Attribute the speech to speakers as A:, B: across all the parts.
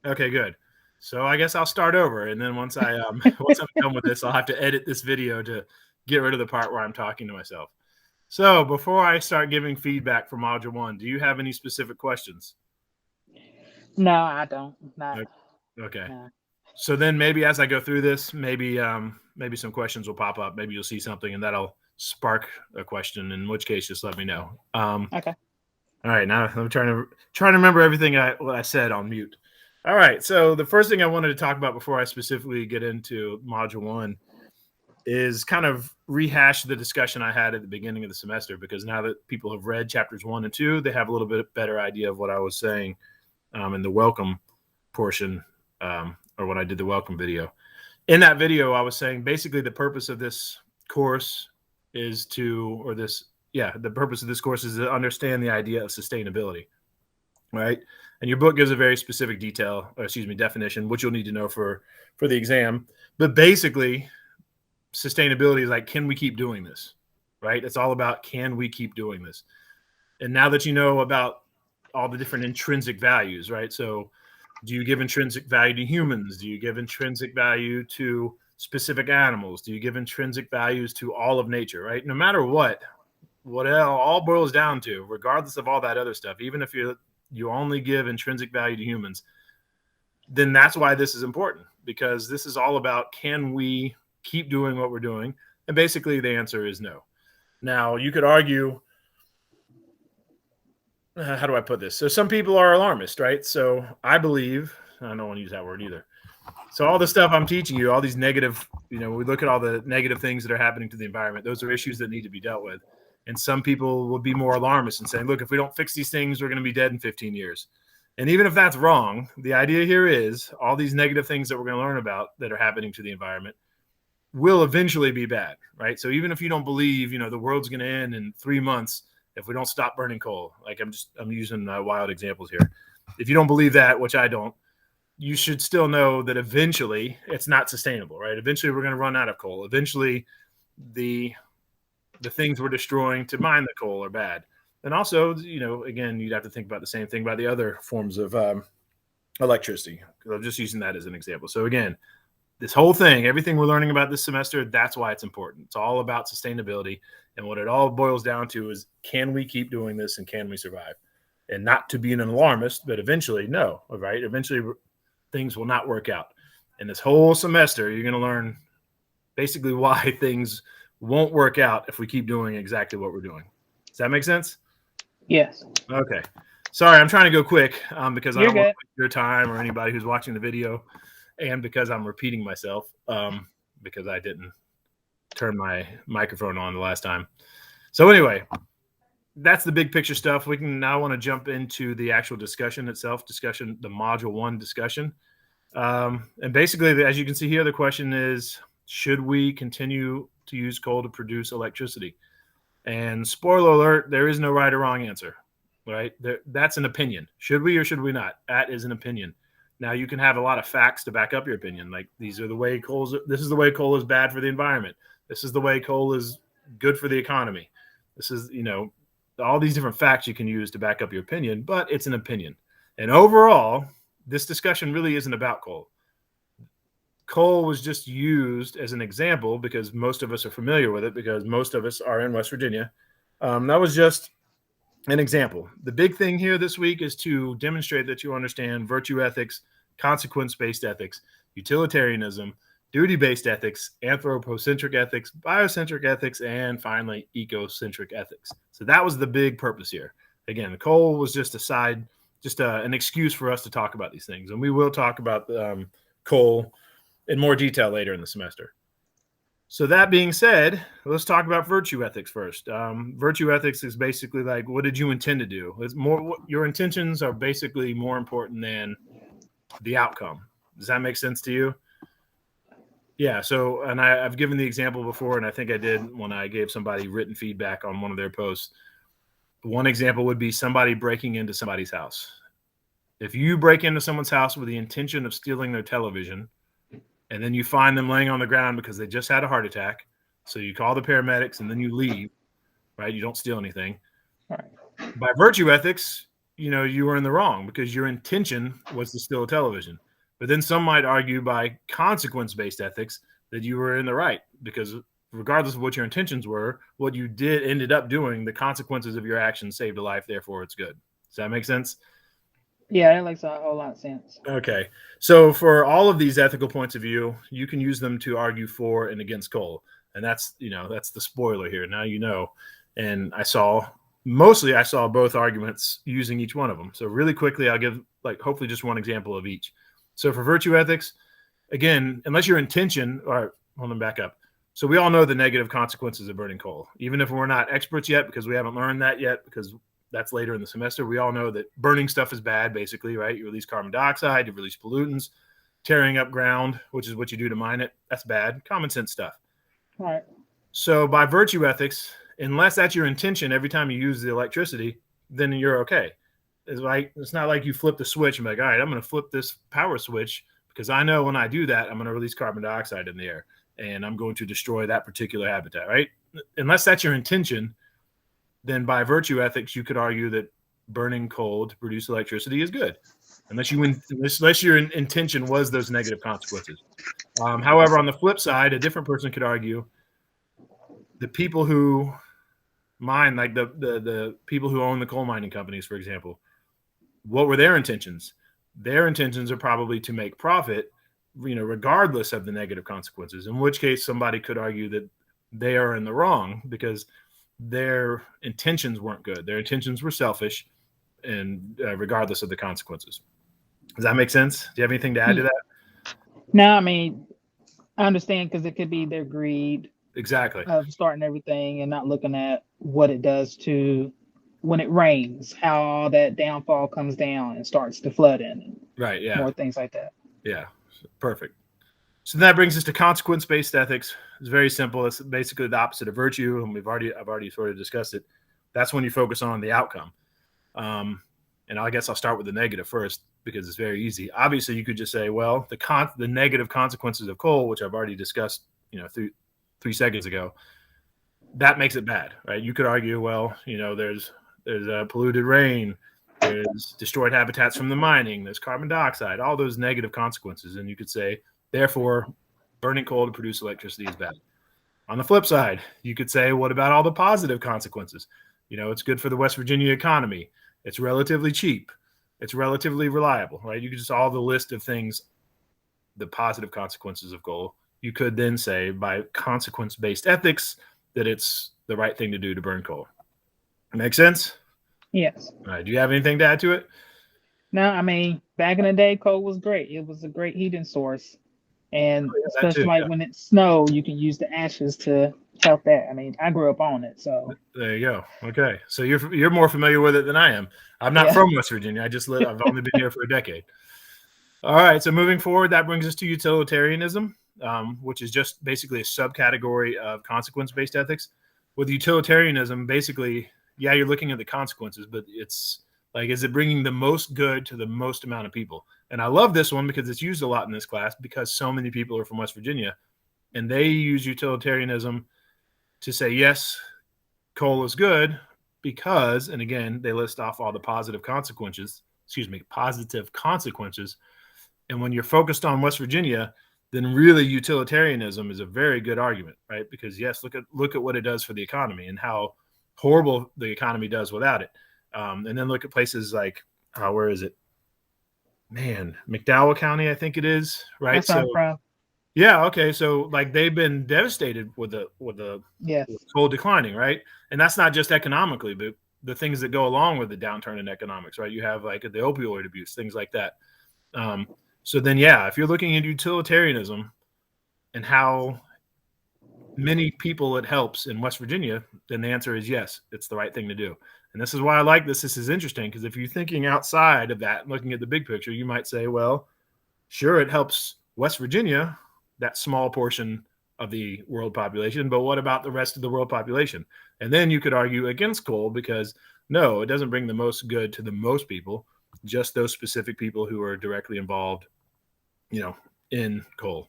A: Okay, good. So I guess I'll start over, and then once I'm done with this, I'll have to edit this video to get rid of the part where I'm talking to myself. So before I start giving feedback for Module 1, do you have any specific questions?
B: No, I don't. Not.
A: Okay.
B: No.
A: So then maybe as I go through this, maybe some questions will pop up. Maybe you'll see something, and that'll spark a question. In which case, just let me know.
B: Okay.
A: All right, now I'm trying to remember everything what I said on mute. All right, so the first thing I wanted to talk about before I specifically get into Module 1 is kind of rehash the discussion I had at the beginning of the semester, because now that people have read chapters 1 and 2, they have a little bit better idea of what I was saying in the welcome portion, or when I did the welcome video. In that video, I was saying basically the purpose of this course is the purpose of this course is to understand the idea of sustainability, right? And your book gives a very specific definition, which you'll need to know for the exam. But basically, sustainability is like, can we keep doing this, right? It's all about, can we keep doing this? And now that you know about all the different intrinsic values, right? So do you give intrinsic value to humans? Do you give intrinsic value to specific animals? Do you give intrinsic values to all of nature, right? No matter what it all boils down to, regardless of all that other stuff, even if you only give intrinsic value to humans, then that's why this is important, because this is all about, can we keep doing what we're doing? And basically the answer is no. Now you could argue, how do I put this? So some people are alarmist, right? So I believe, I don't want to use that word either. So all the stuff I'm teaching you, all these negative, we look at all the negative things that are happening to the environment. Those are issues that need to be dealt with. And some people will be more alarmist and saying, look, if we don't fix these things, we're going to be dead in 15 years. And even if that's wrong, the idea here is all these negative things that we're going to learn about that are happening to the environment will eventually be bad, right? So even if you don't believe, the world's going to end in 3 months if we don't stop burning coal, like I'm using wild examples here. If you don't believe that, which I don't, you should still know that eventually it's not sustainable, right? Eventually we're going to run out of coal. Eventually the things we're destroying to mine the coal are bad. And also, again, you'd have to think about the same thing about the other forms of electricity. I'm just using that as an example. So again, this whole thing, everything we're learning about this semester, that's why it's important. It's all about sustainability. And what it all boils down to is, can we keep doing this and can we survive? And not to be an alarmist, but eventually, no, right? Eventually things will not work out. And this whole semester, you're going to learn basically why things won't work out if we keep doing exactly what we're doing. Does that make sense?
B: Yes.
A: Okay. Sorry, I'm trying to go quick because I
B: You're
A: don't want to
B: good.
A: waste your time or anybody who's watching the video, and because I'm repeating myself because I didn't turn my microphone on the last time. So anyway, that's the big picture stuff. We can now want to jump into the actual discussion itself, the Module 1 discussion. And basically, as you can see here, the question is, should we continue to use coal to produce electricity? And spoiler alert, there is no right or wrong answer, right? That's an opinion. Should we or should we not? That is an opinion. Now you can have a lot of facts to back up your opinion. Like, this is the way coal is bad for the environment. This is the way coal is good for the economy. This is, all these different facts you can use to back up your opinion, but it's an opinion. And overall, this discussion really isn't about coal. Coal was just used as an example because most of us are familiar with it, because most of us are in West Virginia. That was just an example. The big thing here this week is to demonstrate that you understand virtue ethics, consequence-based ethics, utilitarianism, duty-based ethics, anthropocentric ethics, biocentric ethics, and finally, ecocentric ethics. So that was the big purpose here. Again, coal was just an excuse for us to talk about these things. And we will talk about coal in more detail later in the semester. So that being said, let's talk about virtue ethics first. Virtue ethics is basically like, what did you intend to do? It's more, your intentions are basically more important than the outcome. Does that make sense to you? Yeah. So, and I've given the example before, and I think I did when I gave somebody written feedback on one of their posts. One example would be somebody breaking into somebody's house. If you break into someone's house with the intention of stealing their television, and then you find them laying on the ground because they just had a heart attack, so you call the paramedics and then you leave, right? You don't steal anything.
B: All right.
A: By virtue ethics, you were in the wrong because your intention was to steal a television. But then some might argue by consequence-based ethics that you were in the right because regardless of what your intentions were, what you did ended up doing, the consequences of your actions saved a life, therefore it's good. Does that make sense?
B: Yeah, that makes a whole lot of sense.
A: Okay. So for all of these ethical points of view, you can use them to argue for and against coal. And that's the spoiler here. Now you know. And I saw both arguments using each one of them. So really quickly, I'll give hopefully just one example of each. So for virtue ethics, again, unless your intention, or hold on, back up. So we all know the negative consequences of burning coal, even if we're not experts yet, because we haven't learned that yet, because that's later in the semester. We all know that burning stuff is bad, basically, right? You release carbon dioxide, you release pollutants, tearing up ground, which is what you do to mine it. That's bad. Common sense stuff.
B: Right.
A: So by virtue ethics, unless that's your intention every time you use the electricity, then you're okay. It's not like you flip the switch and be like, all right, I'm going to flip this power switch because I know when I do that, I'm going to release carbon dioxide in the air and I'm going to destroy that particular habitat, right? Unless that's your intention, then by virtue ethics, you could argue that burning coal to produce electricity is good, unless your intention was those negative consequences. However, on the flip side, a different person could argue the people who mine, like the people who own the coal mining companies, for example, what were their intentions? Their intentions are probably to make profit, regardless of the negative consequences, in which case somebody could argue that they are in the wrong because their intentions weren't good. Their intentions were selfish and regardless of the consequences. Does that make sense? Do you have anything to add to that?
B: No, I mean, I understand because it could be their greed
A: Exactly.
B: of starting everything and not looking at what it does to when it rains, how all that downfall comes down and starts to flood in.
A: Right. Yeah.
B: More things like that.
A: Yeah. Perfect. So that brings us to consequence-based ethics. It's very simple. It's basically the opposite of virtue, and I've already sort of discussed it. That's when you focus on the outcome. And I guess I'll start with the negative first because it's very easy. Obviously, you could just say, well, the negative consequences of coal, which I've already discussed, 3 seconds ago, that makes it bad, right? You could argue, well, there's polluted rain, there's destroyed habitats from the mining, there's carbon dioxide, all those negative consequences, and you could say, therefore, burning coal to produce electricity is bad. On the flip side, you could say, what about all the positive consequences? It's good for the West Virginia economy. It's relatively cheap. It's relatively reliable, right? You could just all the list of things, the positive consequences of coal. You could then say by consequence-based ethics that it's the right thing to do to burn coal. Make sense?
B: Yes.
A: All right. Do you have anything to add to it?
B: No, I mean, back in the day, coal was great. It was a great heating source. And especially when it snowed, you can use the ashes to help that. I mean, I grew up on it, so
A: there you go. Okay, so you're more familiar with it than I am. I'm not from West Virginia. I've only been here for a decade. All right, so moving forward, that brings us to utilitarianism, which is just basically a subcategory of consequence-based ethics. With utilitarianism, basically, yeah, you're looking at the consequences, but it's like, is it bringing the most good to the most amount of people? And I love this one because it's used a lot in this class because so many people are from West Virginia, and they use utilitarianism to say, yes, coal is good because, and again, they list off all the positive consequences. And when you're focused on West Virginia, then really utilitarianism is a very good argument, right? Because yes, look at what it does for the economy and how horrible the economy does without it. And then look at places like, where is it? Man, McDowell County, I think it is, right?
B: That's so,
A: yeah, okay. So like they've been devastated with the with coal declining, right? And that's not just economically, but the things that go along with the downturn in economics, right? You have like the opioid abuse, things like that. So then, yeah, if you're looking at utilitarianism and how many people it helps in West Virginia, then the answer is yes, it's the right thing to do. And this is why I like this. This is interesting because if you're thinking outside of that, looking at the big picture, you might say, well, sure, it helps West Virginia, that small portion of the world population, but what about the rest of the world population? And then you could argue against coal because no, it doesn't bring the most good to the most people, just those specific people who are directly involved, in coal.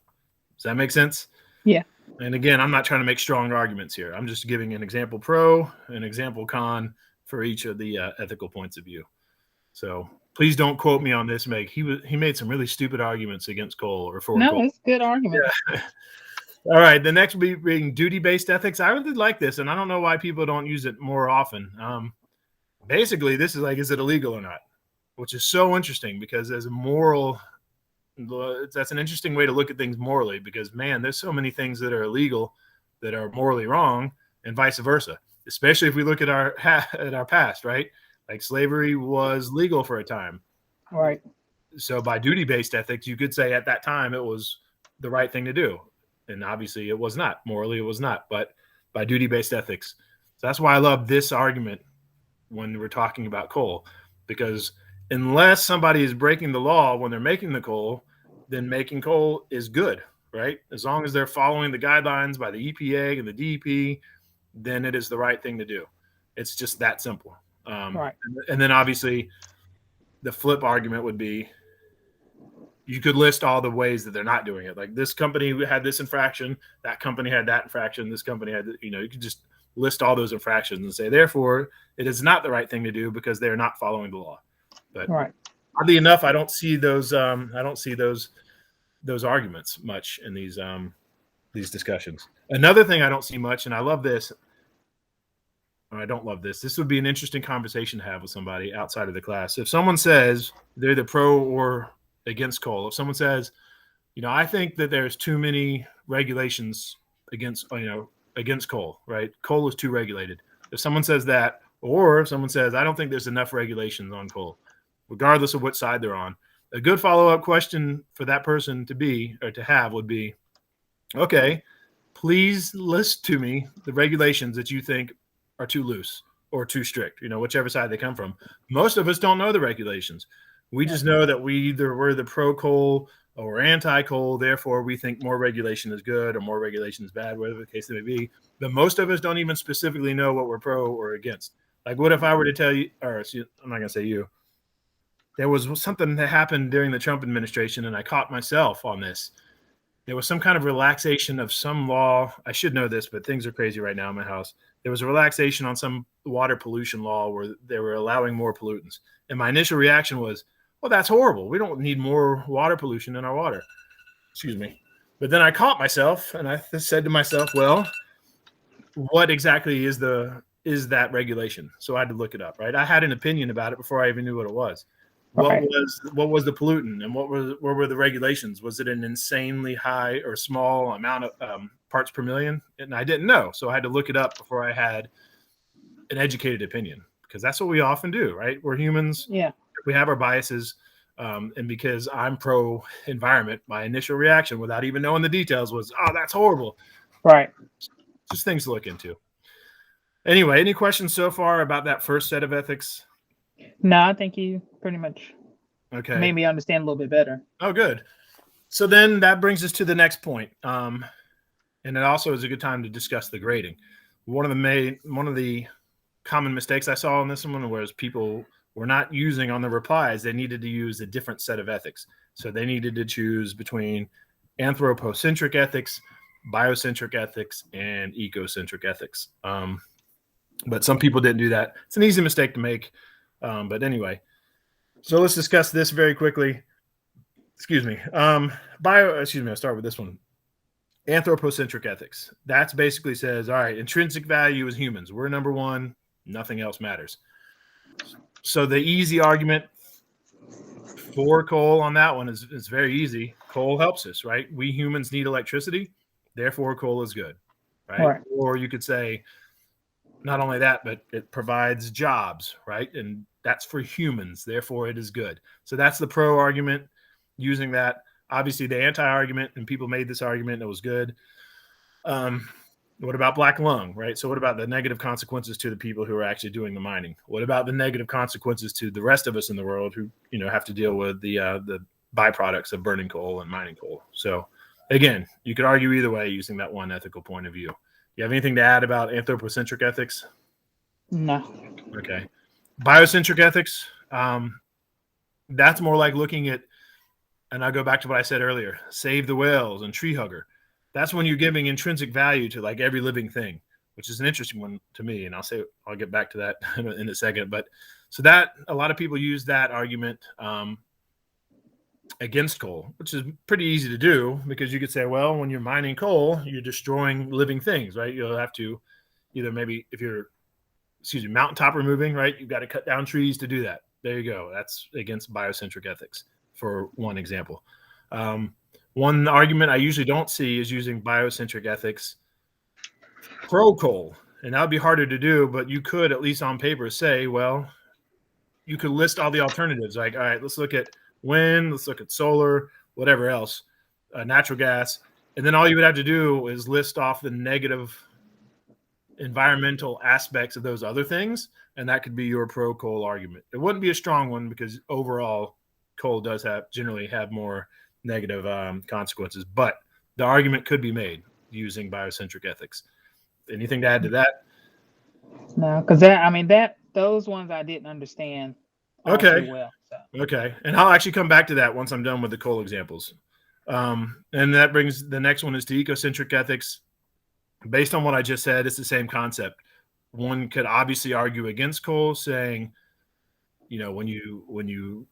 A: Does that make sense?
B: Yeah.
A: And again, I'm not trying to make strong arguments here. I'm just giving an example pro, an example con for each of the ethical points of view. So please don't quote me on this, Meg. He made some really stupid arguments against coal or for coal.
B: No, it's good argument.
A: Yeah. All right, the next will be being duty-based ethics. I really like this, and I don't know why people don't use it more often. Basically, this is like, is it illegal or not? Which is so interesting because as a moral, that's an interesting way to look at things morally because, man, there's so many things that are illegal that are morally wrong and vice versa, especially if we look at our past, right? Like slavery was legal for a time.
B: Right.
A: So by duty-based ethics, you could say at that time it was the right thing to do. And obviously it was not. Morally, it was not. But by duty-based ethics. So that's why I love this argument when we're talking about coal. Because unless somebody is breaking the law when they're making the coal, then making coal is good, right? As long as they're following the guidelines by the EPA and the DEP, then it is the right thing to do. It's just that simple.
B: Right.
A: And then obviously the flip argument would be you could list all the ways that they're not doing it. Like this company had this infraction, that company had that infraction, this company had, you could just list all those infractions and say, therefore, it is not the right thing to do because they're not following the law. But
B: right.
A: Oddly enough, I don't see those. Those arguments much in these discussions. Another thing I don't see much, and I love this, or I don't love this. This would be an interesting conversation to have with somebody outside of the class. If someone says they're the pro or against coal, if someone says, I think that there's too many regulations against coal, right? Coal is too regulated. If someone says that, or if someone says, I don't think there's enough regulations on coal, regardless of what side they're on, a good follow-up question for that person to have would be, okay, please list to me the regulations that you think are too loose or too strict, whichever side they come from. Most of us don't know the regulations. We just know that we're the pro-coal or anti-coal, therefore we think more regulation is good or more regulation is bad, whatever the case may be. But most of us don't even specifically know what we're pro or against. Like, what if I were to tell you, or I'm not going to say you, there was something that happened during the Trump administration, and I caught myself on this. There was some kind of relaxation of some law. I should know this, but things are crazy right now in my house. There was a relaxation on some water pollution law where they were allowing more pollutants. And my initial reaction was, well, that's horrible. We don't need more water pollution in our water. Excuse me. But then I caught myself, and I said to myself, well, what exactly is that regulation? So I had to look it up, right? I had an opinion about it before I even knew what it was. What was the pollutant, and what were the regulations? Was it an insanely high or small amount of parts per million? And I didn't know, so I had to look it up before I had an educated opinion, because that's what we often do, right? We're humans.
B: Yeah,
A: we have our biases, and because I'm pro environment, my initial reaction, without even knowing the details, was, "Oh, that's horrible."
B: Right.
A: Just things to look into. Anyway, any questions so far about that first set of ethics?
B: No, I think you pretty much made me understand a little bit better.
A: Oh, good. So then that brings us to the next point. And it also is a good time to discuss the grading. One of the common mistakes I saw in this one was people were not using on the replies. They needed to use a different set of ethics. So they needed to choose between anthropocentric ethics, biocentric ethics, and ecocentric ethics. But some people didn't do that. It's an easy mistake to make. But anyway, so let's discuss this very quickly. Excuse me. I'll start with this one. Anthropocentric ethics. That basically says, all right, intrinsic value is humans. We're number one. Nothing else matters. So the easy argument for coal on that one is very easy. Coal helps us, right? We humans need electricity. Therefore, coal is good, right? Or you could say, not only that, but it provides jobs, right? And that's for humans. Therefore, it is good. So that's the pro argument using that. Obviously, the anti-argument, and people made this argument, it was good. What about black lung, right? So what about the negative consequences to the people who are actually doing the mining? What about the negative consequences to the rest of us in the world who, have to deal with the byproducts of burning coal and mining coal? So again, you could argue either way using that one ethical point of view. You have anything to add about anthropocentric ethics?
B: No.
A: Okay. Biocentric ethics, that's more like looking at, and I'll go back to what I said earlier, save the whales and tree hugger. That's when you're giving intrinsic value to like every living thing, which is an interesting one to me. And I'll get back to that in a second. But So that a lot of people use that argument against coal, which is pretty easy to do, because you could say, well, when you're mining coal, you're destroying living things, right? You'll have to either, maybe if you're, mountaintop removing, right? You've got to cut down trees to do that. There you go. That's against biocentric ethics, for one example. One argument I usually don't see is using biocentric ethics pro coal. And that would be harder to do, but you could, at least on paper, say, well, you could list all the alternatives. Like, all right, let's look at wind, let's look at solar, whatever else, natural gas. And then all you would have to do is list off the negative environmental aspects of those other things. And that could be your pro coal argument. It wouldn't be a strong one, because overall coal does generally have more negative consequences, but the argument could be made using biocentric ethics. Anything to add to that?
B: No, because those ones I didn't understand.
A: Okay.
B: Well, so.
A: Okay. And I'll actually come back to that once I'm done with the coal examples. And that brings the next one is to ecocentric ethics. Based on what I just said, it's the same concept. One could obviously argue against coal, saying, when you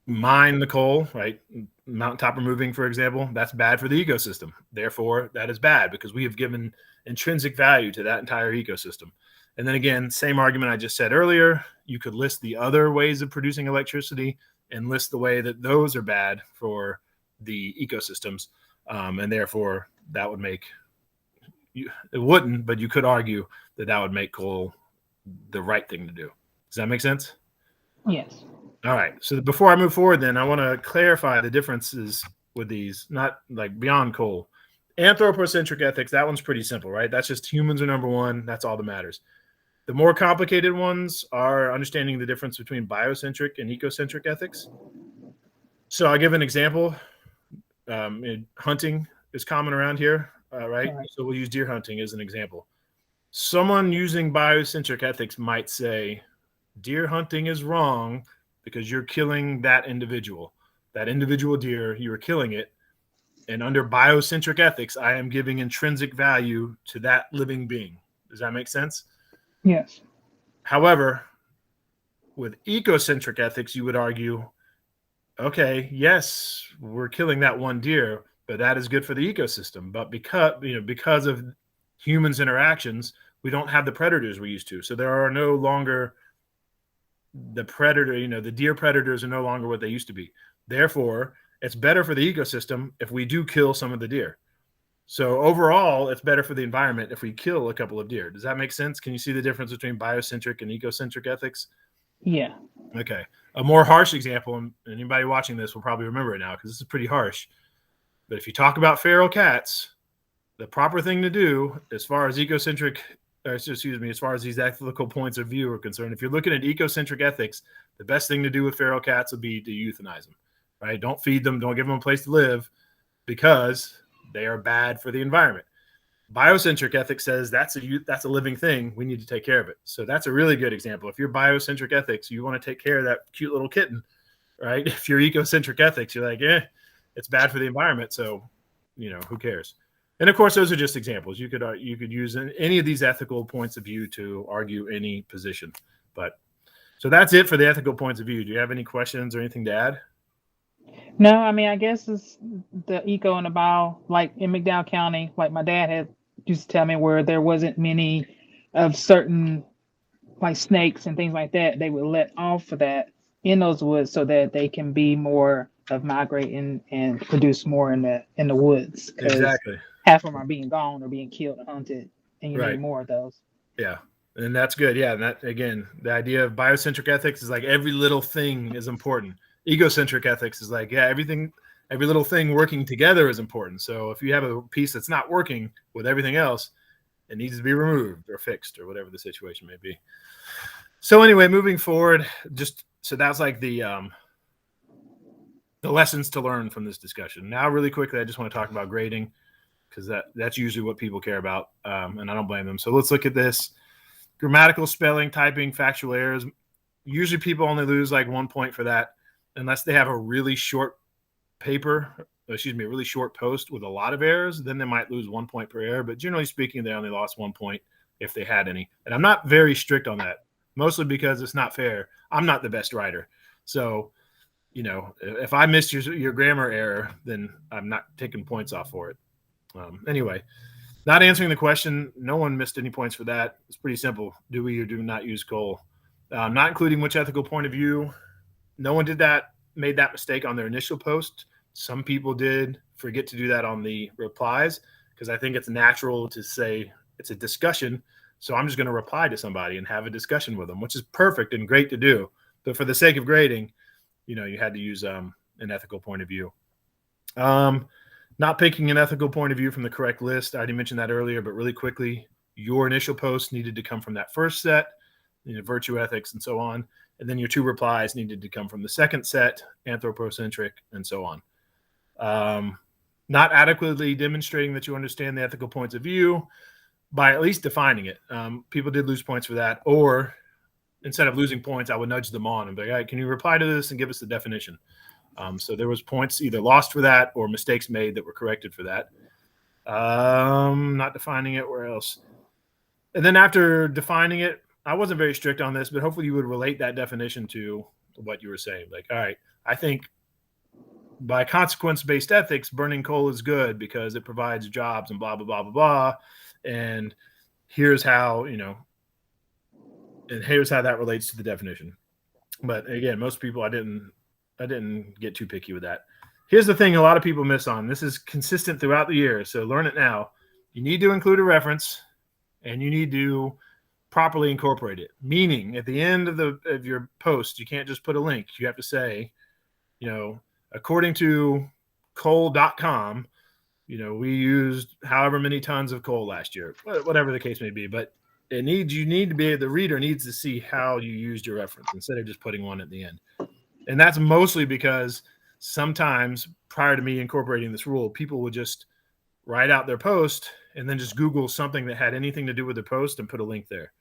A: mine the coal, right, mountaintop removing, for example, that's bad for the ecosystem. Therefore, that is bad because we have given intrinsic value to that entire ecosystem. And then again, same argument I just said earlier, you could list the other ways of producing electricity and list the way that those are bad for the ecosystems. And therefore, that would make it wouldn't, but you could argue that would make coal the right thing to do. Does that make sense?
B: Yes.
A: All right. So before I move forward, then I want to clarify the differences with these, not like beyond coal. Anthropocentric ethics, that one's pretty simple, right? That's just humans are number one. That's all that matters. The more complicated ones are understanding the difference between biocentric and ecocentric ethics. So I'll give an example. Hunting is common around here, right? So we'll use deer hunting as an example. Someone using biocentric ethics might say, deer hunting is wrong because you're killing that individual deer, you are killing it. And under biocentric ethics, I am giving intrinsic value to that living being. Does that make sense?
B: Yes.
A: However, with ecocentric ethics, you would argue, okay, yes, we're killing that one deer, but that is good for the ecosystem. But because of humans' interactions, we don't have the predators we used to. So there are no longer the predator, the deer predators are no longer what they used to be. Therefore, it's better for the ecosystem if we do kill some of the deer. So overall, it's better for the environment if we kill a couple of deer. Does that make sense? Can you see the difference between biocentric and ecocentric ethics?
B: Yeah.
A: Okay. A more harsh example, and anybody watching this will probably remember it now because this is pretty harsh. But if you talk about feral cats, the proper thing to do as far as as far as these ethical points of view are concerned, if you're looking at ecocentric ethics, the best thing to do with feral cats would be to euthanize them, right? Don't feed them. Don't give them a place to live because they are bad for the environment. Biocentric ethics says that's a living thing. We need to take care of it. So that's a really good example. If you're biocentric ethics, you want to take care of that cute little kitten, right? If you're ecocentric ethics, you're like, it's bad for the environment. So, who cares? And of course, those are just examples. You could use any of these ethical points of view to argue any position. But so that's it for the ethical points of view. Do you have any questions or anything to add?
B: No, I guess it's the eco and the bio, like in McDowell County, like my dad used to tell me where there wasn't many of certain like snakes and things like that, they would let off of that in those woods so that they can be more of migrating and produce more in the woods.
A: Exactly.
B: Half of them are being gone or being killed and hunted, and you need more of those. Yeah.
A: And that's good. Yeah. And that, again, the idea of biocentric ethics is like every little thing is important. Ecocentric ethics is like, every little thing working together is important. So if you have a piece that's not working with everything else, it needs to be removed or fixed or whatever the situation may be. So anyway, moving forward, so that's like the lessons to learn from this discussion. Now, really quickly, I just want to talk about grading because that's usually what people care about, and I don't blame them. So let's look at this. Grammatical, spelling, typing, factual errors. Usually people only lose like 1 point for that unless they have a really short really short post with a lot of errors. Then they might lose 1 point per error. But generally speaking, they only lost 1 point if they had any. And I'm not very strict on that. mostly because it's not fair. I'm not the best writer. So, if I missed your grammar error, then I'm not taking points off for it. Anyway, not answering the question. No one missed any points for that. It's pretty simple. Do we or do not use coal? Not including which ethical point of view. No one made that mistake on their initial post. Some people did forget to do that on the replies, because I think it's natural to say it's a discussion. So I'm just going to reply to somebody and have a discussion with them, which is perfect and great to do. But for the sake of grading, you had to use an ethical point of view. Not picking an ethical point of view from the correct list. I already mentioned that earlier, but really quickly, your initial post needed to come from that first set, virtue ethics and so on. And then your 2 replies needed to come from the second set, anthropocentric, and so on. Not adequately demonstrating that you understand the ethical points of view by at least defining it. People did lose points for that. Or instead of losing points, I would nudge them on and be like, all right, can you reply to this and give us the definition? So there was points either lost for that or mistakes made that were corrected for that. Not defining it. Where else? And then after defining it, I wasn't very strict on this, but hopefully you would relate that definition to what you were saying. Like, all right, I think by consequence-based ethics, burning coal is good because it provides jobs and blah, blah, blah, blah, blah. And here's how, and here's how that relates to the definition. But again, most people, I didn't get too picky with that. Here's the thing a lot of people miss on. This is consistent throughout the year, so learn it now. You need to include a reference, and you need to properly incorporate it. Meaning, at the end of your post, you can't just put a link. You have to say, according to coal.com, we used however many tons of coal last year, whatever the case may be. But the reader needs to see how you used your reference instead of just putting one at the end. And that's mostly because sometimes prior to me incorporating this rule, people would just write out their post and then just Google something that had anything to do with the post and put a link there.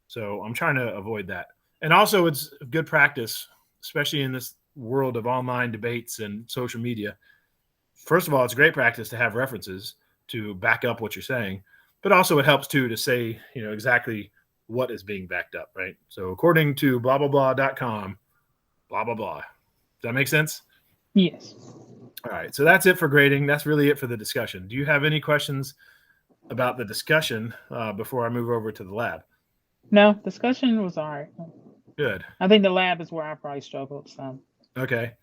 A: So I'm trying to avoid that. And also it's good practice, especially in this world of online debates and social media. First of all, it's great practice to have references to back up what you're saying, but also it helps too to say, exactly what is being backed up, right? So according to blah, blah, blah.com, blah, blah, blah. Does that make sense?
B: Yes.
A: All right. So that's it for grading. That's really it for the discussion. Do you have any questions about the discussion before I move over to the lab?
B: No, discussion was all right.
A: Good.
B: I think the lab is where I probably struggled some.
A: Okay.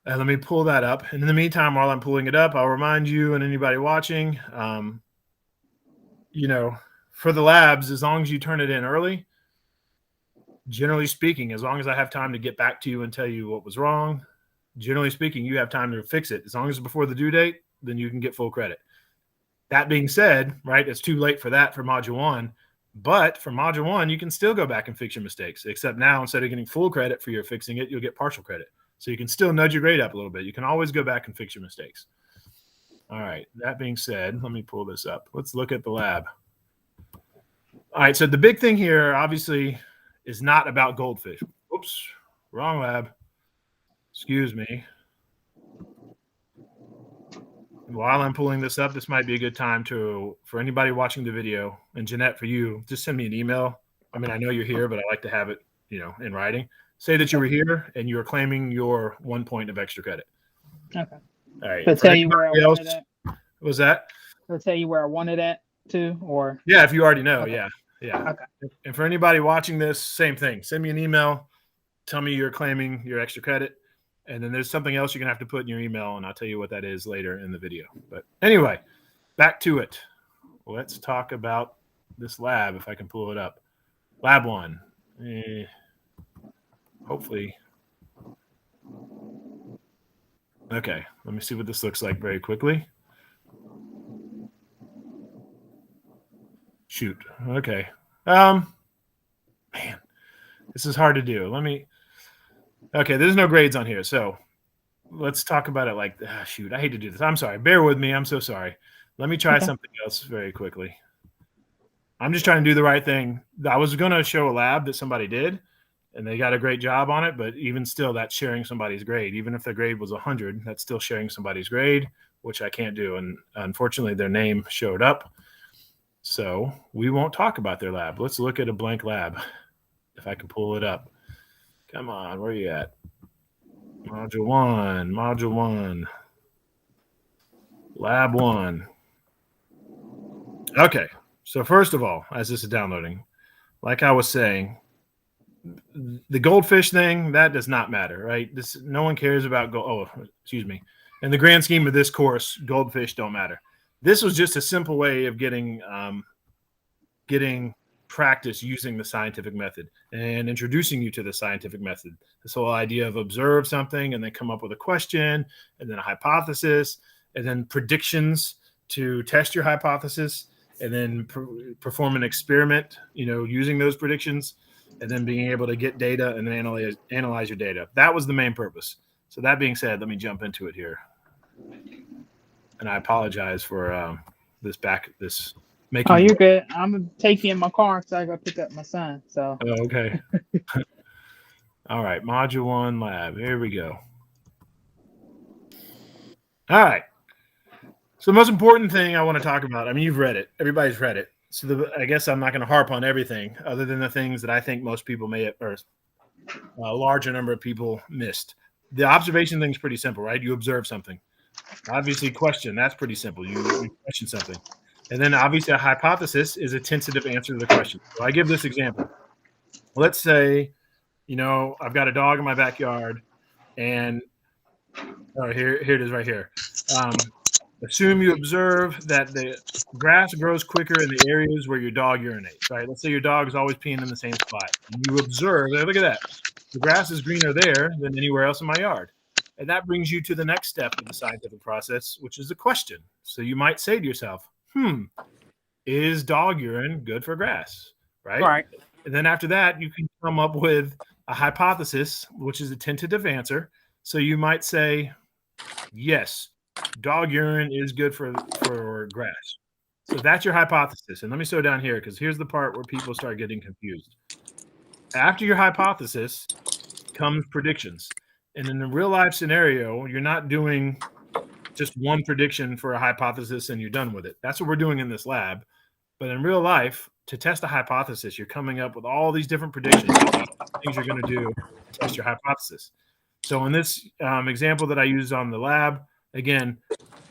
A: Let me pull that up. And in the meantime, while I'm pulling it up, I'll remind you and anybody watching, for the labs, as long as you turn it in early, generally speaking, as long as I have time to get back to you and tell you what was wrong, generally speaking, you have time to fix it. As long as it's before the due date, then you can get full credit. That being said, right, it's too late for that for Module 1. But for Module 1, you can still go back and fix your mistakes, except now instead of getting full credit for your fixing it, you'll get partial credit. So you can still nudge your grade up a little bit. You can always go back and fix your mistakes. All right. That being said, let me pull this up. Let's look at the lab. All right. So the big thing here, obviously, is not about goldfish. Oops. Wrong lab. Excuse me. While I'm pulling this up, this might be a good time for anybody watching the video, and Jeanette, for you, just send me an email. I mean, I know you're here, but I like to have it, in writing. Say that you were here and you're claiming your 1 point of extra credit.
B: Okay.
A: All right.
B: So tell you where I wanted it.
A: What was that?
B: I'll tell you where I wanted it to, or
A: yeah, if you already know,
B: okay.
A: Yeah.
B: Okay.
A: And for anybody watching this, same thing. Send me an email. Tell me you're claiming your extra credit. And then there's something else you're going to have to put in your email, and I'll tell you what that is later in the video. But anyway, back to it. Let's talk about this lab, if I can pull it up. Lab 1. Hopefully. Okay, let me see what this looks like very quickly. Shoot. Okay. Man, this is hard to do. Okay, there's no grades on here, so let's talk about it like, shoot, I hate to do this. I'm sorry. Bear with me. I'm so sorry. Let me try something else very quickly. I'm just trying to do the right thing. I was going to show a lab that somebody did, and they got a great job on it, but even still, that's sharing somebody's grade. Even if their grade was 100, that's still sharing somebody's grade, which I can't do. And unfortunately, their name showed up. So we won't talk about their lab. Let's look at a blank lab. if I can pull it up. Come on, where are you at? Module 1, Lab 1. Okay, so first of all, as this is downloading, like I was saying, the goldfish thing, that does not matter, right? No one cares about excuse me. In the grand scheme of this course, goldfish don't matter. This was just a simple way of getting practice using the scientific method and introducing you to the scientific method. This whole idea of observe something and then come up with a question and then a hypothesis and then predictions to test your hypothesis and then perform an experiment, using those predictions and then being able to get data and then analyze your data. That was the main purpose. So that being said, let me jump into it here. And I apologize for this making.
B: Oh, you're good. I'm gonna take you in my car so I go pick up my son. So.
A: Oh, okay. All right, Module 1 Lab. Here we go. All right. So the most important thing I want to talk about, I mean, you've read it. Everybody's read it. So I guess I'm not going to harp on everything other than the things that I think most people may have, or a larger number of people missed. The observation thing is pretty simple, right? You observe something. Obviously, question. That's pretty simple. You question something. And then obviously a hypothesis is a tentative answer to the question. So I give this example. Let's say, I've got a dog in my backyard and here it is right here. Assume you observe that the grass grows quicker in the areas where your dog urinates, right? Let's say your dog is always peeing in the same spot. And you observe, look at that. The grass is greener there than anywhere else in my yard. And that brings you to the next step of the scientific process, which is a question. So you might say to yourself, is dog urine good for grass, right?
B: Right.
A: And then after that, you can come up with a hypothesis, which is a tentative answer. So you might say, yes, dog urine is good for grass. So that's your hypothesis. And let me slow down here because here's the part where people start getting confused. After your hypothesis comes predictions. And in a real life scenario, you're not doing just one prediction for a hypothesis and you're done with it. That's what we're doing in this lab. But in real life, to test a hypothesis, you're coming up with all these different predictions, things you're going to do to test your hypothesis. So in this example that I used on the lab, again,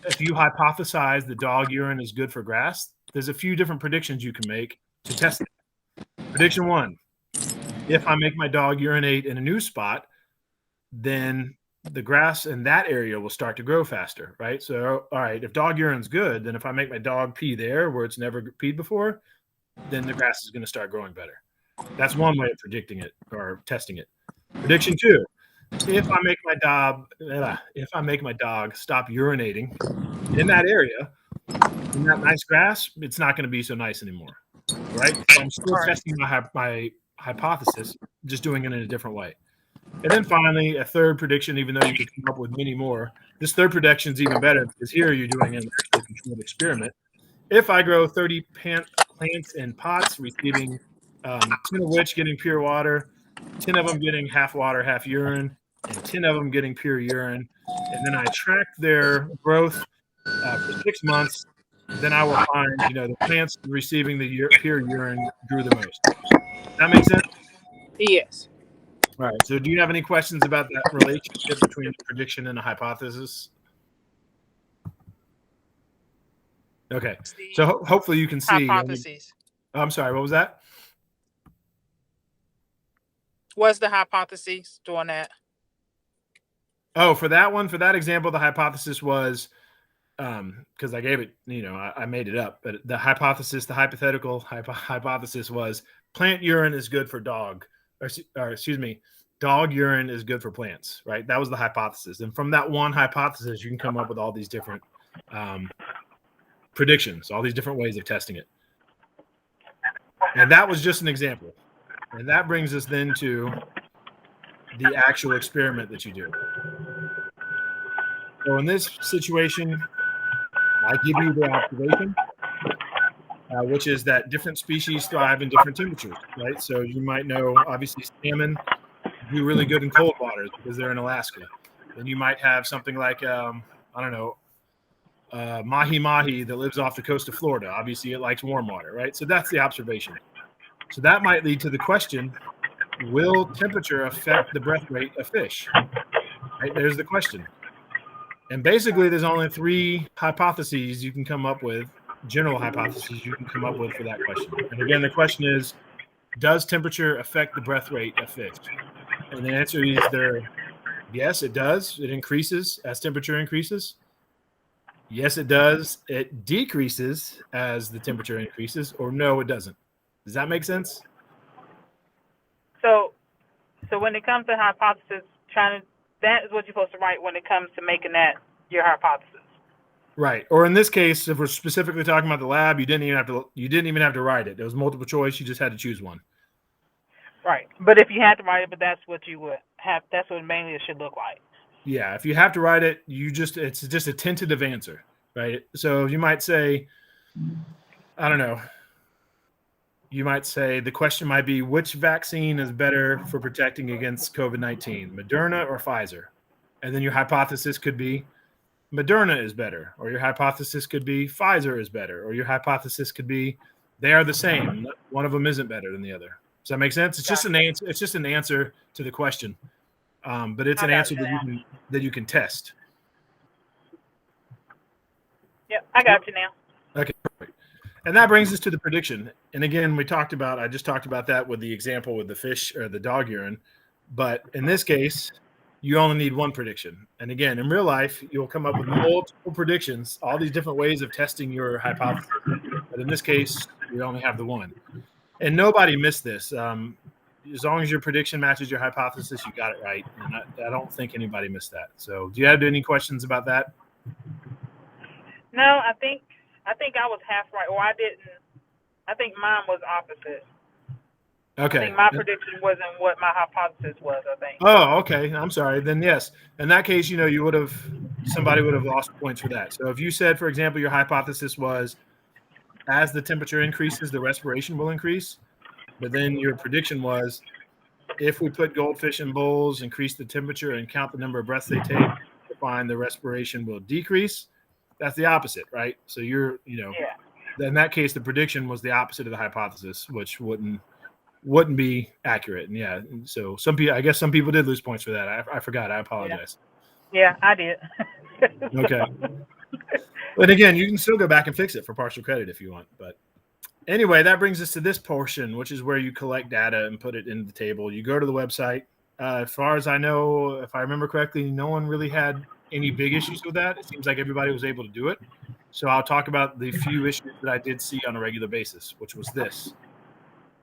A: if you hypothesize the dog urine is good for grass, there's a few different predictions you can make to test it. Prediction 1, if I make my dog urinate in a new spot, then the grass in that area will start to grow faster, right? So, all right, if dog urine's good, then if I make my dog pee there where it's never peed before, then the grass is going to start growing better. That's one way of predicting it or testing it. Prediction 2, if I make my dog stop urinating in that area, in that nice grass, it's not going to be so nice anymore, right? So I'm still testing my hypothesis, just doing it in a different way. And then finally, a third prediction, even though you could come up with many more, this third prediction is even better because here you're doing an actual controlled experiment. If I grow 30 plants in pots, receiving 10 of which getting pure water, 10 of them getting half water, half urine, and 10 of them getting pure urine, and then I track their growth for 6 months, then I will find, the plants receiving the pure urine grew the most. Does that make sense?
B: Yes.
A: All right. So do you have any questions about that relationship between a prediction and a hypothesis? Okay. So hopefully you can see.
B: Hypotheses.
A: I'm sorry. What was that?
B: What's the hypothesis doing that?
A: Oh, for that example, the hypothesis was, because I gave it, I made it up, but the hypothetical hypothesis was plant urine is good for dog. Or excuse me, dog urine is good for plants, right? That was the hypothesis. And from that one hypothesis, you can come up with all these different predictions, all these different ways of testing it. And that was just an example. And that brings us then to the actual experiment that you do. So in this situation, I give you the observation, which is that different species thrive in different temperatures, right? So you might know, obviously, salmon do really good in cold waters because they're in Alaska. Then you might have something like, mahi-mahi that lives off the coast of Florida. Obviously, it likes warm water, right? So that's the observation. So that might lead to the question, will temperature affect the breath rate of fish? Right, there's the question. And basically, there's only 3 hypotheses you can come up with, general hypotheses you can come up with for that question. And again, the question is, does temperature affect the breath rate of fish? And the answer is either yes, it does. It increases as temperature increases. Yes, it does. It decreases as the temperature increases, or no, it doesn't. Does that make sense?
C: So when it comes to hypothesis, that is what you're supposed to write when it comes to making that your hypothesis.
A: Right. Or in this case, if we're specifically talking about the lab, you didn't even have to write it. It was multiple choice. You just had to choose one.
C: Right. But if you had to write it, but that's what you would have. That's what mainly it should look like.
A: Yeah. If you have to write it, it's just a tentative answer, right? So you might say, I don't know. You might say the question might be, which vaccine is better for protecting against COVID-19, Moderna or Pfizer? And then your hypothesis could be Moderna is better, or your hypothesis could be Pfizer is better, or your hypothesis could be they are the same. One of them isn't better than the other. Does that make sense? It's just an answer. It's just an answer to the question, but it's an answer that you can test.
C: Yep, I got you now.
A: Okay, perfect. And that brings us to the prediction. And again, I just talked about that with the example with the fish or the dog urine. But in this case, you only need one prediction. And again, in real life, you'll come up with multiple predictions, all these different ways of testing your hypothesis. But in this case, you only have the one. And nobody missed this. As long as your prediction matches your hypothesis, you got it right. And I don't think anybody missed that. So do you have any questions about that?
C: No, I think I was half right, or I didn't. I think mine was opposite.
A: Okay.
C: I think my prediction wasn't what my hypothesis was, I think.
A: Oh, okay. I'm sorry. Then yes. In that case, somebody would have lost points for that. So if you said, for example, your hypothesis was as the temperature increases, the respiration will increase. But then your prediction was if we put goldfish in bowls, increase the temperature, and count the number of breaths they take, to find the respiration will decrease. That's the opposite, right? So in that case, the prediction was the opposite of the hypothesis, which wouldn't be accurate. And yeah, so some people did lose points for that. I forgot. I apologize.
C: Yeah, I did.
A: Okay. But again, you can still go back and fix it for partial credit if you want. But anyway, that brings us to this portion, which is where you collect data and put it into the table. You go to the website. As far as I know, if I remember correctly, no one really had any big issues with that. It seems like everybody was able to do it. So I'll talk about the few issues that I did see on a regular basis, which was this.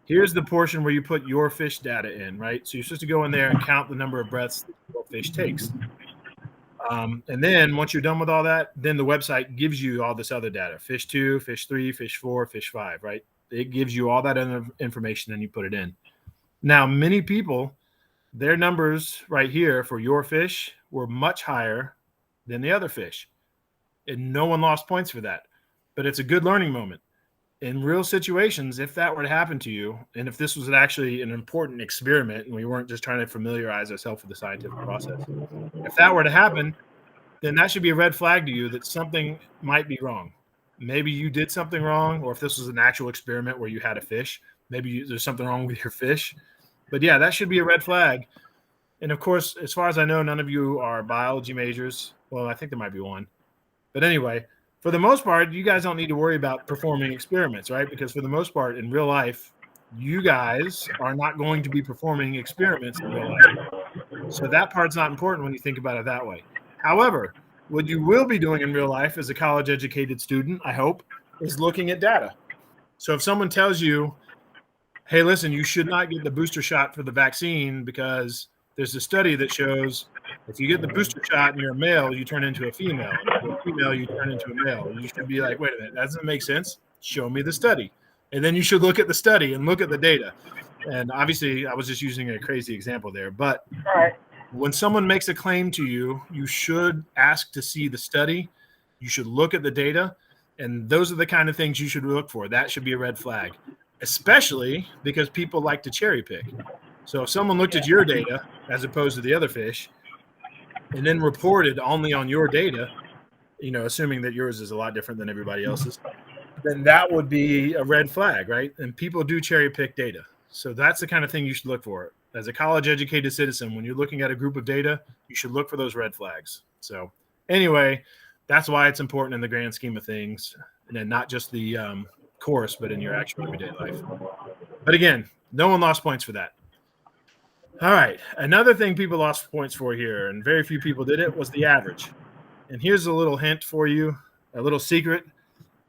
A: Here's the portion where you put your fish data in, right? So you're supposed to go in there and count the number of breaths that your fish takes. And then once you're done with all that, then the website gives you all this other data, fish 2, fish 3, fish 4, fish 5, right? It gives you all that other information and you put it in. Now, many people, their numbers right here for your fish were much higher than the other fish. And no one lost points for that. But it's a good learning moment. In real situations, if that were to happen to you, and if this was actually an important experiment and we weren't just trying to familiarize ourselves with the scientific process, if that were to happen, then that should be a red flag to you that something might be wrong. Maybe you did something wrong, or if this was an actual experiment where you had a fish, maybe there's something wrong with your fish. But yeah, that should be a red flag. And of course, as far as I know, none of you are biology majors. Well, I think there might be one. But anyway, for the most part, you guys don't need to worry about performing experiments, right? Because for the most part, in real life, you guys are not going to be performing experiments in real life. So that part's not important when you think about it that way. However, what you will be doing in real life as a college-educated student, I hope, is looking at data. So if someone tells you, hey, listen, you should not get the booster shot for the vaccine because there's a study that shows if you get the booster shot and you're a male, you turn into a female. If you're a female, you turn into a male. You should be like, wait a minute, that doesn't make sense. Show me the study. And then you should look at the study and look at the data. And obviously, I was just using a crazy example there. But when someone makes a claim to you, you should ask to see the study. You should look at the data. And those are the kind of things you should look for. That should be a red flag, especially because people like to cherry pick. So if someone looked at your data as opposed to the other fish and then reported only on your data, assuming that yours is a lot different than everybody else's, then that would be a red flag, right? And people do cherry pick data. So that's the kind of thing you should look for. as a college-educated citizen, when you're looking at a group of data, you should look for those red flags. So anyway, that's why it's important in the grand scheme of things, and then not just the course, but in your actual everyday life. But again, no one lost points for that. All right. Another thing people lost points for here, and very few people did it, was the average. And here's a little hint for you, a little secret.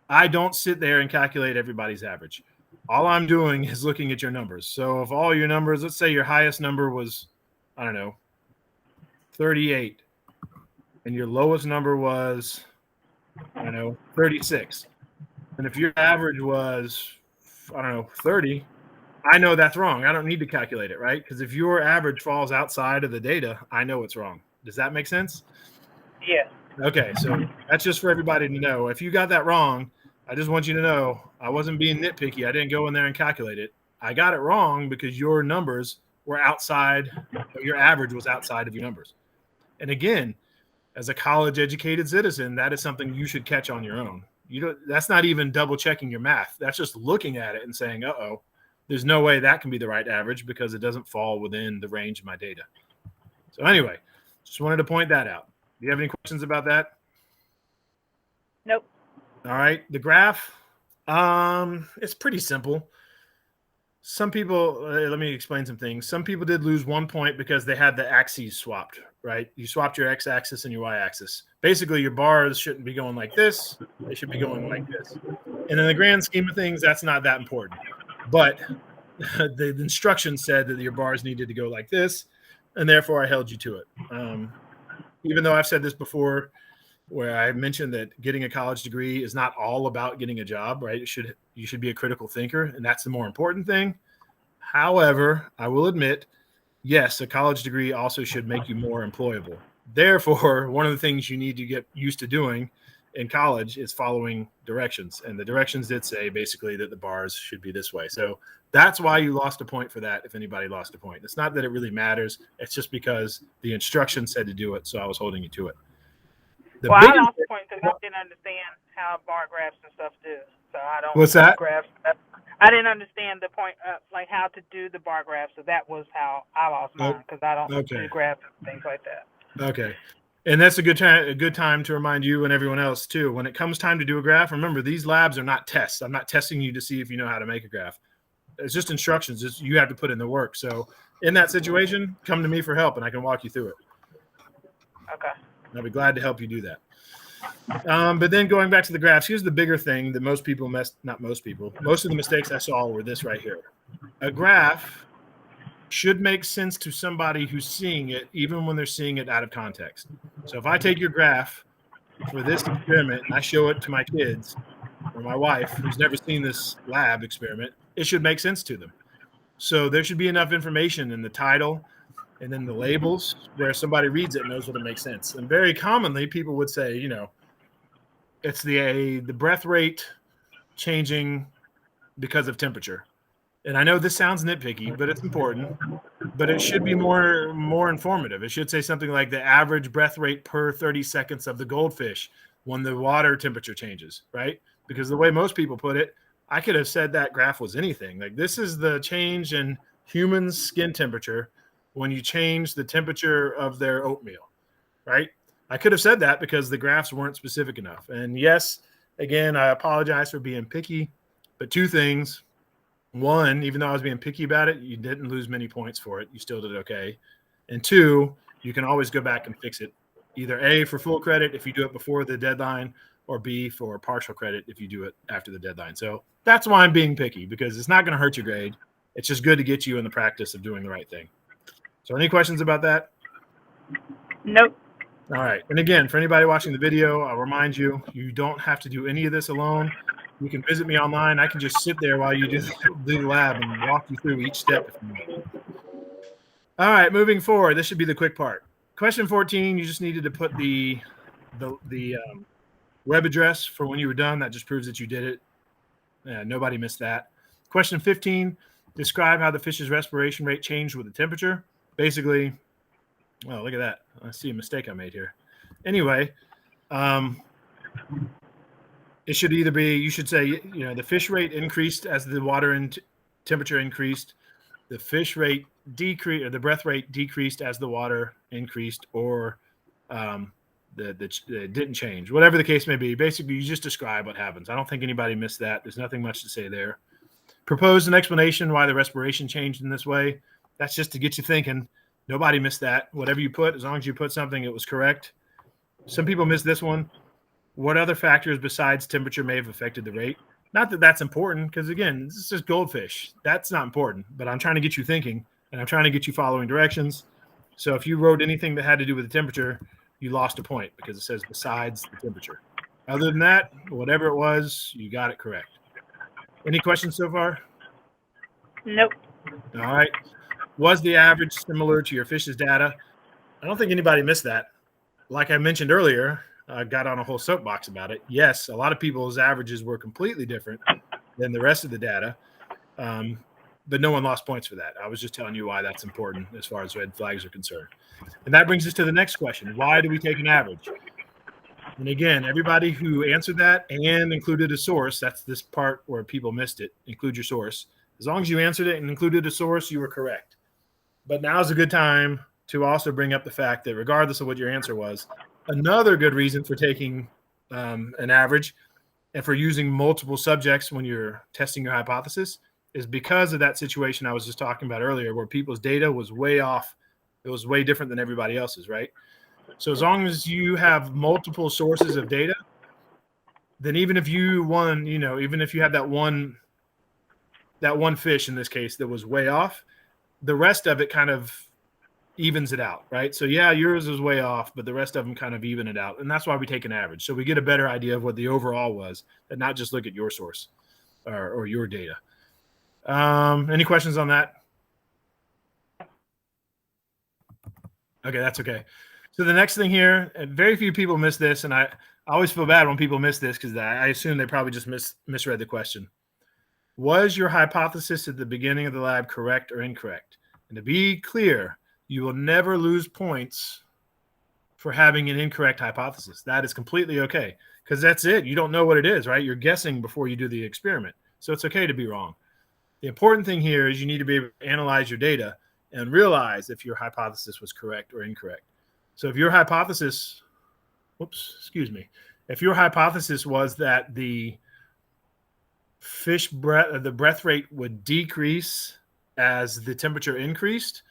A: I don't sit there and calculate everybody's average. All I'm doing is looking at your numbers. So if all your numbers, let's say your highest number was, I don't know, 38, and your lowest number was, I don't know, 36. And if your average was, I don't know, 30, I know that's wrong. I don't need to calculate it, right? Because if your average falls outside of the data, I know it's wrong. Does that make sense?
C: Yeah.
A: Okay, so that's just for everybody to know. If you got that wrong, I just want you to know I wasn't being nitpicky. I didn't go in there and calculate it. I got it wrong because your numbers were outside, your average was outside of your numbers. And again, as a college-educated citizen, that is something you should catch on your own. That's not even double-checking your math. That's just looking at it and saying, uh-oh, there's no way that can be the right average because it doesn't fall within the range of my data. So anyway, just wanted to point that out. Do you have any questions about that?
C: Nope.
A: All right. The graph, it's pretty simple. Some people, let me explain some things. Some people did lose 1 point because they had the axes swapped, right? You swapped your x-axis and your y-axis. Basically, your bars shouldn't be going like this. They should be going like this. And in the grand scheme of things, that's not that important. But the instructions said that your bars needed to go like this, and therefore I held you to it. Even though I've said this before, where I mentioned that getting a college degree is not all about getting a job, right? You should be a critical thinker, and that's the more important thing. However, I will admit, yes, a college degree also should make you more employable. Therefore, one of the things you need to get used to doing in college is following directions. And the directions did say basically that the bars should be this way. So that's why you lost a point for that, if anybody lost a point. It's not that it really matters. It's just because the instructions said to do it, so I was holding you to it.
C: I lost a point because I didn't understand how bar graphs and stuff do. So I don't.
A: What's that?
C: Graphs. I didn't understand the point, like how to do the bar graph. So that was how I lost mine because I don't do graphs and things like that.
A: Okay. And that's a good time to remind you and everyone else too. When it comes time to do a graph, remember these labs are not tests. I'm not testing you to see if you know how to make a graph. It's just instructions. You have to put in the work. So in that situation, come to me for help and I can walk you through it.
C: Okay.
A: I'll be glad to help you do that. But then going back to the graphs, here's the bigger thing that most of the mistakes I saw were this right here. A graph should make sense to somebody who's seeing it, even when they're seeing it out of context. So if I take your graph for this experiment and I show it to my kids or my wife, who's never seen this lab experiment, it should make sense to them. So there should be enough information in the title and then the labels where somebody reads it and knows what it makes sense. And very commonly, people would say, it's the breath rate changing because of temperature. And I know this sounds nitpicky, but it's important. But it should be more informative. It should say something like the average breath rate per 30 seconds of the goldfish when the water temperature changes, right? Because the way most people put it, I could have said that graph was anything. Like this is the change in human skin temperature when you change the temperature of their oatmeal, right? I could have said that because the graphs weren't specific enough. And yes, again, I apologize for being picky, but two things. One, even though I was being picky about it, you didn't lose many points for it. You still did okay. And two, you can always go back and fix it. Either A, for full credit if you do it before the deadline, or B, for partial credit if you do it after the deadline. So that's why I'm being picky, because it's not going to hurt your grade. It's just good to get you in the practice of doing the right thing. So any questions about that?
C: Nope.
A: All right. And again, for anybody watching the video, I'll remind you, you don't have to do any of this alone. You can visit me online. I can just sit there while you do the lab and walk you through each step if you want. All right, moving forward. This should be the quick part. Question 14, you just needed to put the web address for when you were done. That just proves that you did it. Nobody missed that. Question 15, describe how the fish's respiration rate changed with the temperature. Basically, oh, look at that. I see a mistake I made here. Anyway, it should either be, you should say, the fish rate increased as the water and temperature increased. The fish rate the breath rate decreased as the water increased, or it didn't change. Whatever the case may be, basically you just describe what happens. I don't think anybody missed that. There's nothing much to say there. Proposed an explanation why the respiration changed in this way. That's just to get you thinking. Nobody missed that. Whatever you put, as long as you put something, it was correct. Some people missed this one. What other factors besides temperature may have affected the rate? Not that that's important, because again, this is just goldfish. That's not important, but I'm trying to get you thinking, and I'm trying to get you following directions. So if you wrote anything that had to do with the temperature, you lost a point because it says besides the temperature. Other than that, whatever it was, you got it correct. Any questions so far?
C: Nope.
A: All right. Was the average similar to your fish's data? I don't think anybody missed that. Like I mentioned earlier, I got on a whole soapbox about it. Yes, a lot of people's averages were completely different than the rest of the data, but no one lost points for that. I was just telling you why that's important as far as red flags are concerned. And that brings us to the next question. Why do we take an average? And again, everybody who answered that and included a source, that's this part where people missed it, include your source. As long as you answered it and included a source, you were correct. But now is a good time to also bring up the fact that regardless of what your answer was, another good reason for taking an average and for using multiple subjects when you're testing your hypothesis is because of that situation I was just talking about earlier, where people's data was way off. It was way different than everybody else's, right? So as long as you have multiple sources of data, then even if you even if you had that one fish in this case that was way off, the rest of it kind of evens it out, right? So yeah, yours is way off, but the rest of them kind of even it out. And that's why we take an average. So we get a better idea of what the overall was and not just look at your source or your data. Any questions on that? Okay, that's okay. So the next thing here, and very few people miss this, and I always feel bad when people miss this because I assume they probably just misread the question. Was your hypothesis at the beginning of the lab correct or incorrect? And to be clear, you will never lose points for having an incorrect hypothesis. That is completely okay because that's it. You don't know what it is, right? You're guessing before you do the experiment. So it's okay to be wrong. The important thing here is you need to be able to analyze your data and realize if your hypothesis was correct or incorrect. So if your hypothesis, if your hypothesis was that the breath rate would decrease as the temperature increased,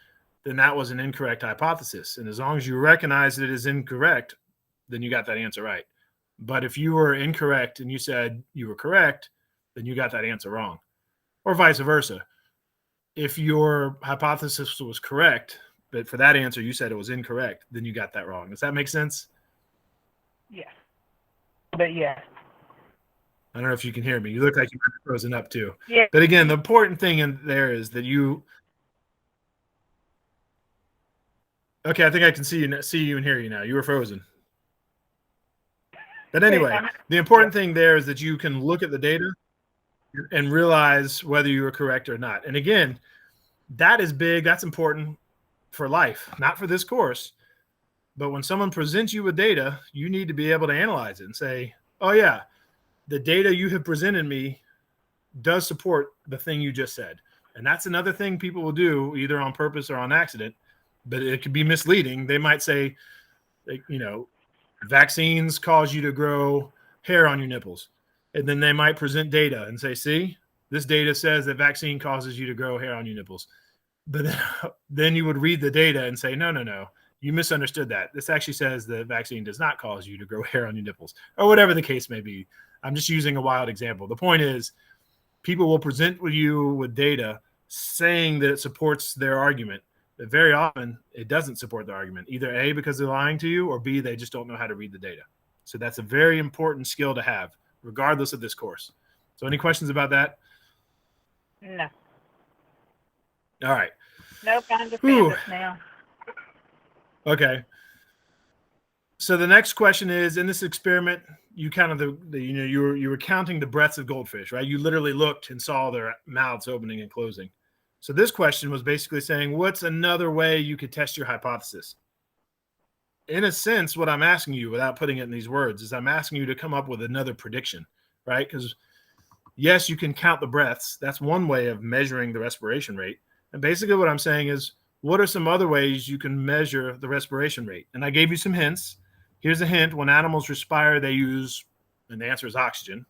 A: then that was an incorrect hypothesis. And as long as you recognize that it is incorrect, then you got that answer right. But if you were incorrect and you said you were correct, then you got that answer wrong. Or vice versa. If your hypothesis was correct, but for that answer you said it was incorrect, then you got that wrong. Does that make sense?
C: Yeah. But yeah.
A: I don't know if you can hear me. You look like you're frozen up too.
C: Yeah.
A: But again, the important thing in there is that you. Okay, I think I can see you and hear you now. You were frozen. But anyway, the important thing there is that you can look at the data and realize whether you were correct or not. And again, that is big. That's important for life, not for this course. But when someone presents you with data, you need to be able to analyze it and say, oh yeah, the data you have presented me does support the thing you just said. And that's another thing people will do either on purpose or on accident, but it could be misleading. They might say, vaccines cause you to grow hair on your nipples. And then they might present data and say, see, this data says that vaccine causes you to grow hair on your nipples. But then you would read the data and say, no, you misunderstood that. This actually says that vaccine does not cause you to grow hair on your nipples, or whatever the case may be. I'm just using a wild example. The point is, people will present you with data saying that it supports their argument, but very often it doesn't support the argument, either A, because they're lying to you, or B, they just don't know how to read the data. So that's a very important skill to have, regardless of this course. So any questions about that?
C: No.
A: All right.
C: Nope, I understand this now.
A: Okay. So the next question is, in this experiment, you counted you were counting the breaths of goldfish, right? You literally looked and saw their mouths opening and closing. So this question was basically saying, what's another way you could test your hypothesis? In a sense, what I'm asking you, without putting it in these words, is I'm asking you to come up with another prediction, right? Because yes, you can count the breaths. That's one way of measuring the respiration rate. And basically what I'm saying is, what are some other ways you can measure the respiration rate? And I gave you some hints. Here's a hint. When animals respire, they use, and the answer is oxygen.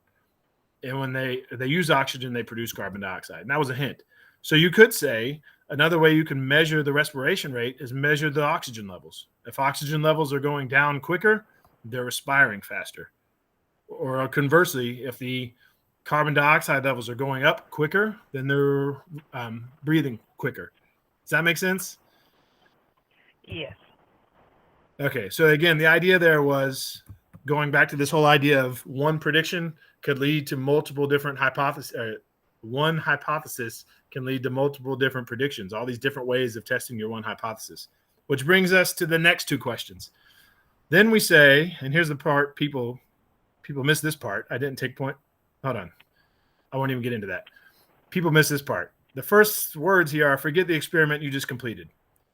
A: And when they use oxygen, they produce carbon dioxide. And that was a hint. So you could say another way you can measure the respiration rate is measure the oxygen levels. If oxygen levels are going down quicker, they're respiring faster. Or conversely, if the carbon dioxide levels are going up quicker, then they're breathing quicker. Does that make sense?
C: Yes.
A: Okay, so again, the idea there was going back to this whole idea of one prediction could lead to multiple different hypotheses. One hypothesis can lead to multiple different predictions, all these different ways of testing your one hypothesis, which brings us to the next two questions. Then we say, and here's the part people miss this part. I didn't take point. Hold on. I won't even get into that. People miss this part. The first words here are forget the experiment you just completed.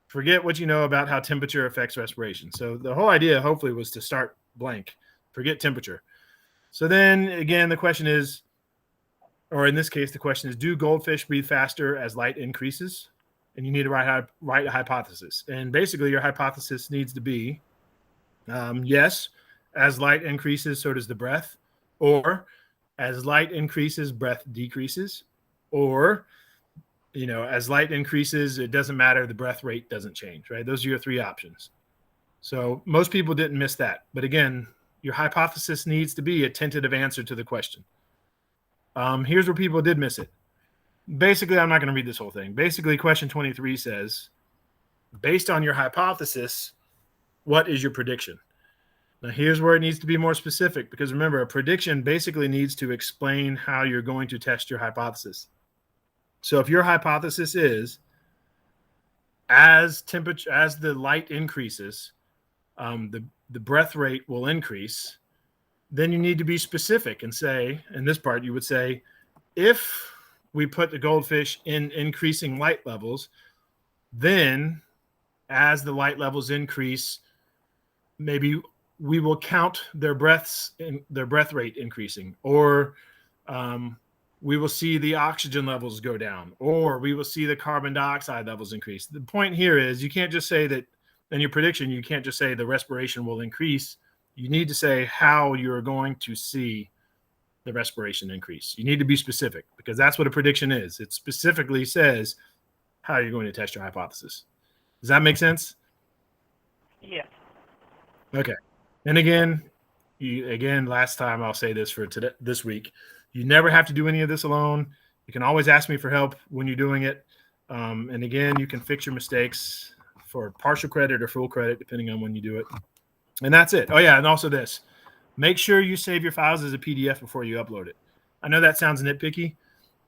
A: Forget what you know about how temperature affects respiration. So the whole idea, hopefully, was to start blank. Forget temperature. So then, again, the question is, or in this case, the question is, do goldfish breathe faster as light increases? And you need to write a hypothesis. And basically, your hypothesis needs to be, yes, as light increases, so does the breath. Or as light increases, breath decreases. Or, as light increases, it doesn't matter. The breath rate doesn't change, right? Those are your three options. So most people didn't miss that. But again, your hypothesis needs to be a tentative answer to the question. Here's where people did miss it. Basically, I'm not going to read this whole thing. Basically, question 23 says, based on your hypothesis, what is your prediction? Now, here's where it needs to be more specific, because remember, a prediction basically needs to explain how you're going to test your hypothesis. So if your hypothesis is, as the light increases, the breath rate will increase, then you need to be specific and say, in this part, you would say, if we put the goldfish in increasing light levels, then as the light levels increase, maybe we will count their breath rate increasing, or we will see the oxygen levels go down, or we will see the carbon dioxide levels increase. The point here is you can't just say that in your prediction, you can't just say the respiration will increase. You need to say how you're going to see the respiration increase. You need to be specific, because that's what a prediction is. It specifically says how you're going to test your hypothesis. Does that make sense?
C: Yes.
A: Okay. And again, last time I'll say this for this week, you never have to do any of this alone. You can always ask me for help when you're doing it. And again, you can fix your mistakes for partial credit or full credit, depending on when you do it. And that's it. Oh, yeah. And also this, make sure you save your files as a PDF before you upload it. I know that sounds nitpicky,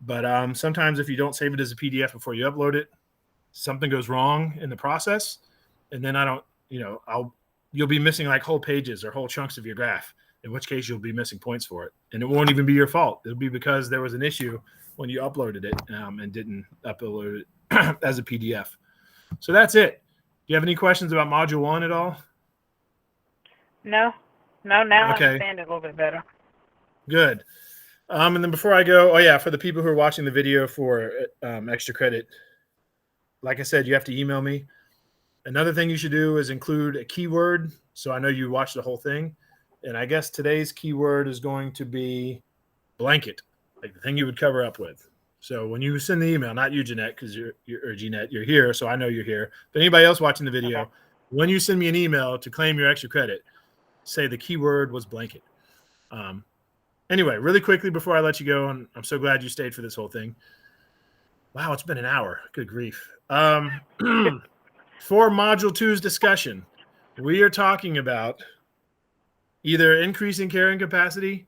A: but sometimes if you don't save it as a PDF before you upload it, something goes wrong in the process. And then you'll be missing like whole pages or whole chunks of your graph, in which case you'll be missing points for it. And it won't even be your fault. It'll be because there was an issue when you uploaded it and didn't upload it as a PDF. So that's it. Do you have any questions about Module 1 at all?
C: No. Now
A: Okay.
C: I understand it a little bit better.
A: Good. And then before I go, for the people who are watching the video for extra credit, like I said, you have to email me. Another thing you should do is include a keyword, so I know you watched the whole thing. And I guess today's keyword is going to be blanket, like the thing you would cover up with. So when you send the email, not you, Jeanette, because you're here, so I know you're here. But anybody else watching the video, when you send me an email to claim your extra credit, say the keyword was blanket. Anyway, really quickly before I let you go, and I'm so glad you stayed for this whole thing. Wow, it's been an hour. Good grief. For Module 2's discussion, we are talking about either increasing carrying capacity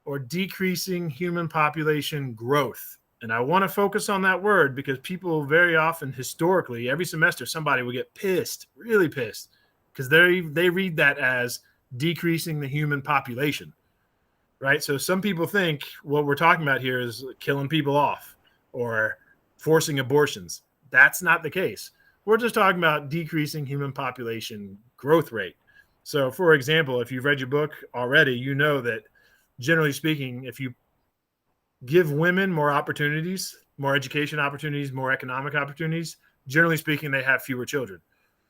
A: or decreasing human population growth. And I want to focus on that word because people very often, historically, every semester, somebody will get pissed, really pissed, because they read that as decreasing the human population, right? So some people think what we're talking about here is killing people off or forcing abortions. That's not the case. We're just talking about decreasing human population growth rate. So, for example, if you've read your book already, you know that generally speaking, if you give women more opportunities, more education opportunities, more economic opportunities, generally speaking, they have fewer children.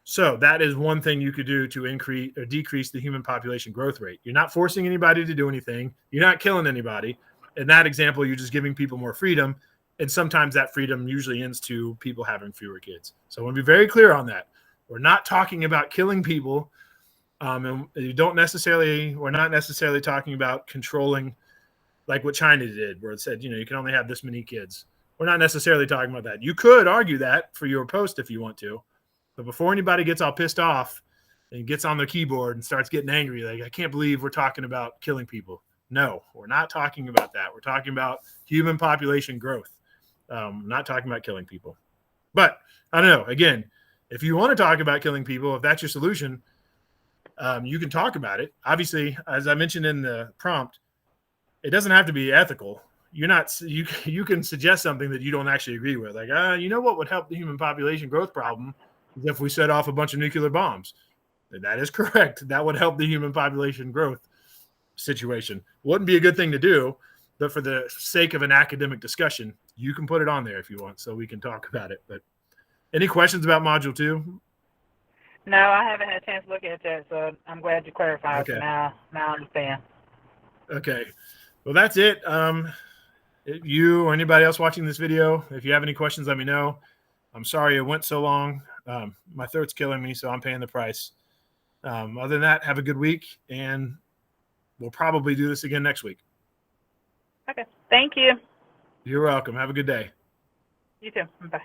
A: So that is one thing you could do to increase or decrease the human population growth rate. You're not forcing anybody to do anything. You're not killing anybody. In that example, you're just giving people more freedom. And sometimes that freedom usually ends to people having fewer kids. So I want to be very clear on that. We're not talking about killing people. And we're not necessarily talking about controlling like what China did, where it said, you can only have this many kids. We're not necessarily talking about that. You could argue that for your post if you want to. But before anybody gets all pissed off and gets on their keyboard and starts getting angry, like, I can't believe we're talking about killing people. No, we're not talking about that. We're talking about human population growth. Not talking about killing people. But I don't know. Again, if you want to talk about killing people, if that's your solution, you can talk about it. Obviously, as I mentioned in the prompt, it doesn't have to be ethical. You can suggest something that you don't actually agree with. Like, what would help the human population growth problem is if we set off a bunch of nuclear bombs. And that is correct. That would help the human population growth situation. Wouldn't be a good thing to do, but for the sake of an academic discussion, you can put it on there if you want, so we can talk about it. But any questions about Module 2?
C: No, I haven't had a chance to look at that, so I'm glad you clarified.
A: Okay.
C: So now I understand.
A: Okay. Well, that's it. You or anybody else watching this video, if you have any questions, let me know. I'm sorry it went so long. My throat's killing me, so I'm paying the price. Other than that, have a good week, and we'll probably do this again next week.
C: Okay. Thank you.
A: You're welcome. Have a good day.
C: You too. Bye.